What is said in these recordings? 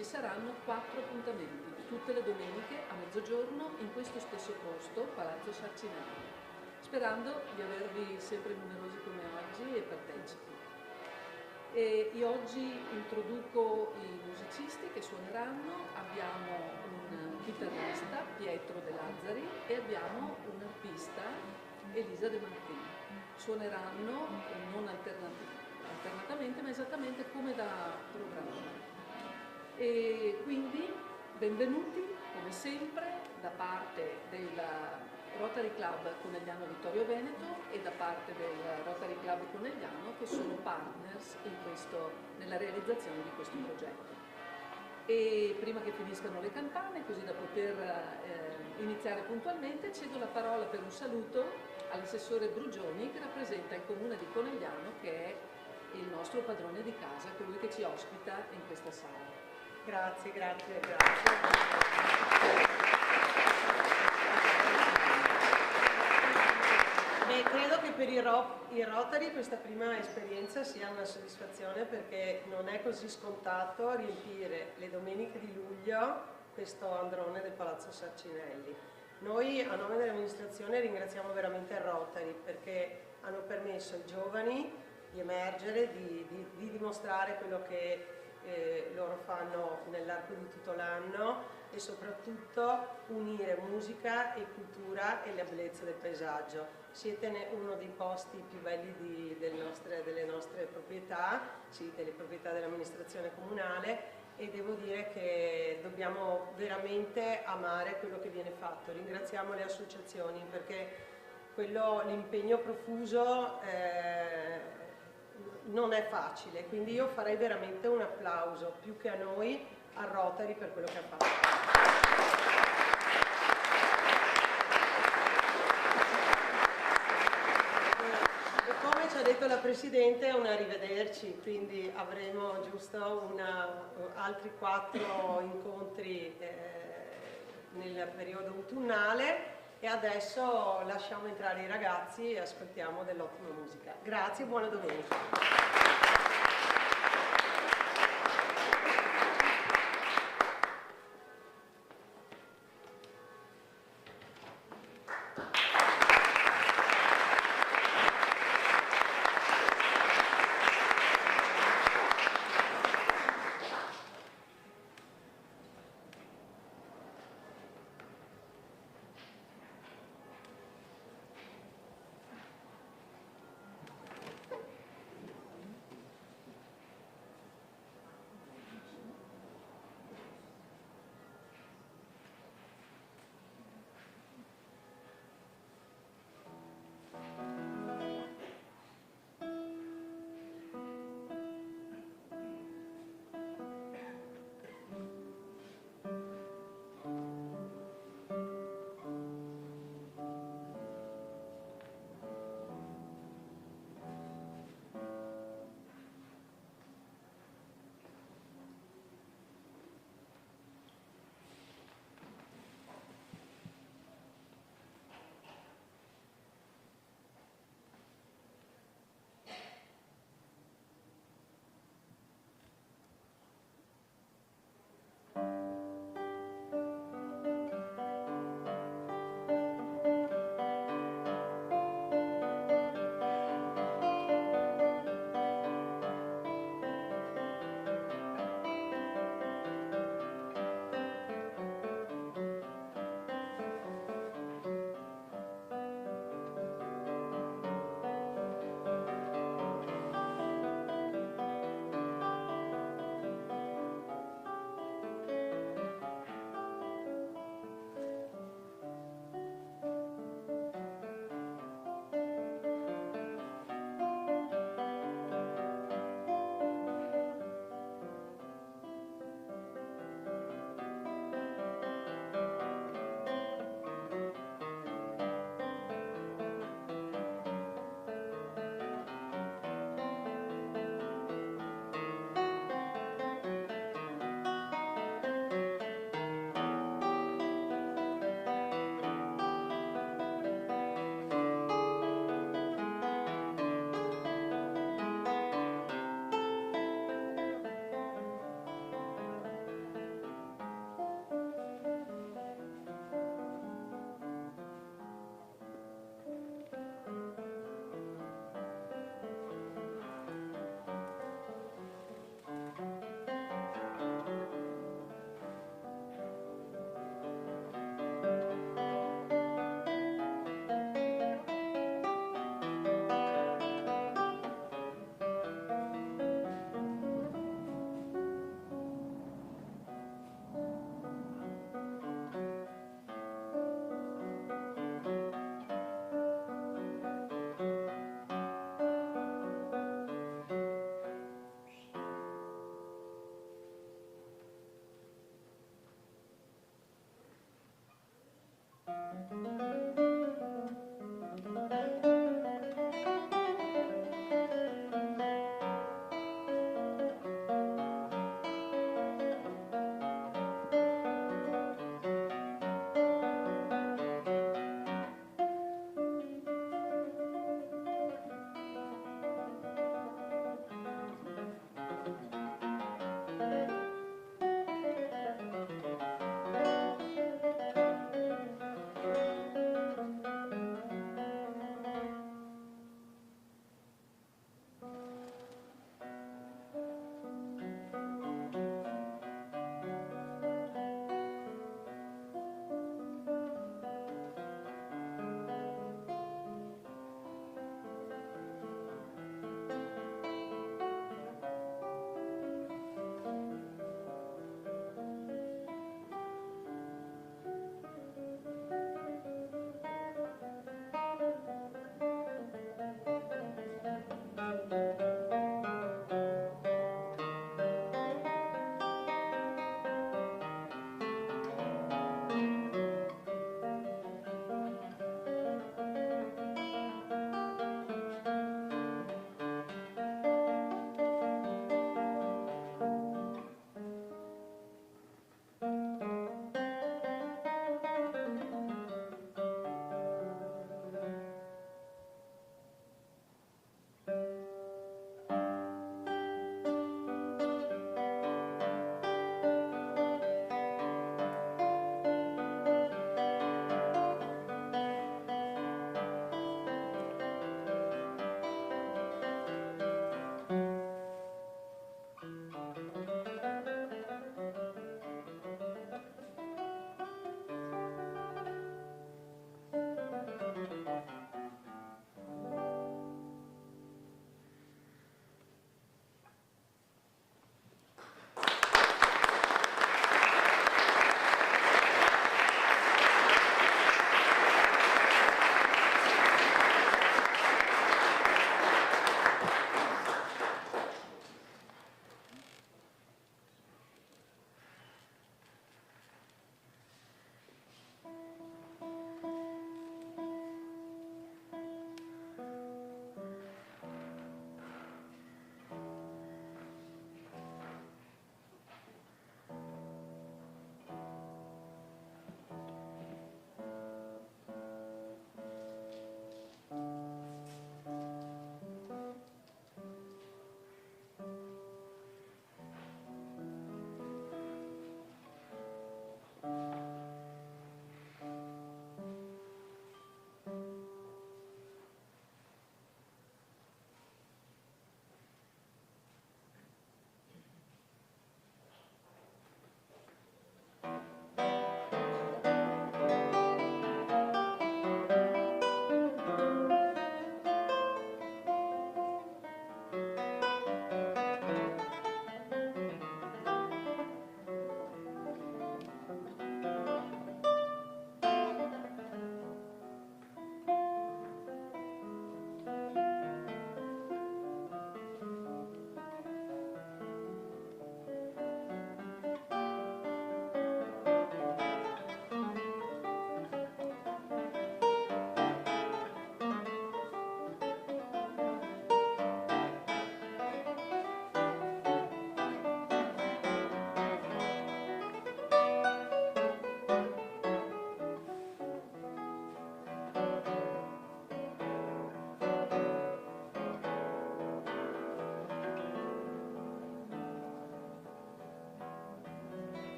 ci saranno 4 appuntamenti, tutte le domeniche a mezzogiorno in questo stesso posto, Palazzo Sarcinelli, sperando di avervi sempre numerosi come oggi e partecipi. E io oggi introduco i musicisti che suoneranno. Abbiamo un chitarrista, Pietro De Lazzari, e abbiamo un'arpista, Elisa De Martini. Suoneranno non alternatamente, ma esattamente come da programma. E quindi benvenuti, come sempre, da parte della Rotary Club Conegliano Vittorio Veneto e da parte del Rotary Club Conegliano, che sono partners nella realizzazione di questo progetto. E prima che finiscano le campane, così da poter iniziare puntualmente, cedo la parola per un saluto all'assessore Brugioni, che rappresenta il comune di Conegliano, che è il nostro padrone di casa, colui che ci ospita in questa sala. Grazie. Beh, credo che per i Rotary questa prima esperienza sia una soddisfazione, perché non è così scontato riempire le domeniche di luglio questo androne del Palazzo Sarcinelli. Noi a nome dell'amministrazione ringraziamo veramente il Rotary, perché hanno permesso ai giovani di emergere, di dimostrare quello che loro fanno nell'arco di tutto l'anno, e soprattutto unire musica e cultura e la bellezza del paesaggio. Siete uno dei posti più belli delle nostre proprietà, delle proprietà dell'amministrazione comunale, e devo dire che dobbiamo veramente amare quello che viene fatto. Ringraziamo le associazioni, perché l'impegno profuso non è facile, quindi io farei veramente un applauso, più che a noi, al Rotary per quello che ha fatto. E come ci ha detto la Presidente, è un arrivederci, quindi avremo giusto altri 4 incontri nel periodo autunnale, e adesso lasciamo entrare i ragazzi e ascoltiamo dell'ottima musica. Grazie e buona domenica.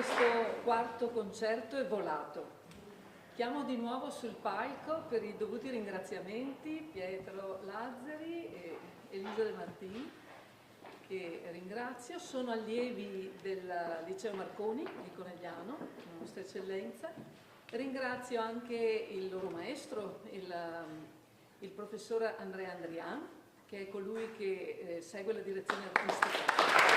questo quarto concerto è volato. Chiamo di nuovo sul palco per i dovuti ringraziamenti Pietro Lazzari e Elisa De Martini, che ringrazio. Sono allievi del Liceo Marconi di Conegliano, Nostra Eccellenza. Ringrazio anche il loro maestro, il professor Andrea Andrian, che è colui che segue la direzione artistica.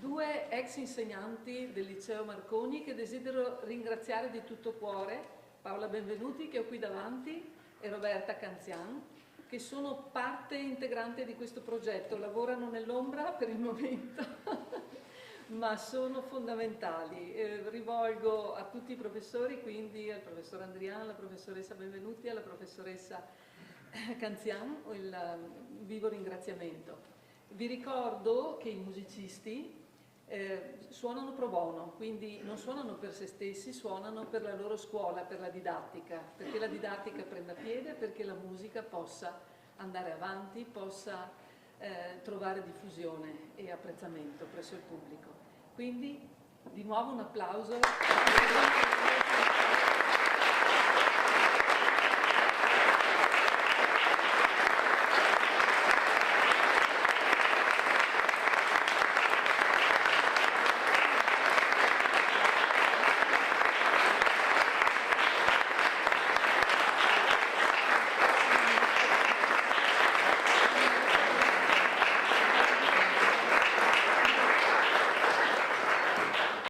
Due ex insegnanti del Liceo Marconi che desidero ringraziare di tutto cuore, Paola Benvenuti che ho qui davanti e Roberta Canzian, che sono parte integrante di questo progetto, lavorano nell'ombra per il momento, ma sono fondamentali. Rivolgo a tutti i professori, quindi al professor Andrian, alla professoressa Benvenuti, alla professoressa Canzian, il vivo ringraziamento. Vi ricordo che i musicisti suonano pro bono, quindi non suonano per se stessi, suonano per la loro scuola, per la didattica, perché la didattica prenda piede, perché la musica possa andare avanti, possa trovare diffusione e apprezzamento presso il pubblico. Quindi di nuovo un applauso.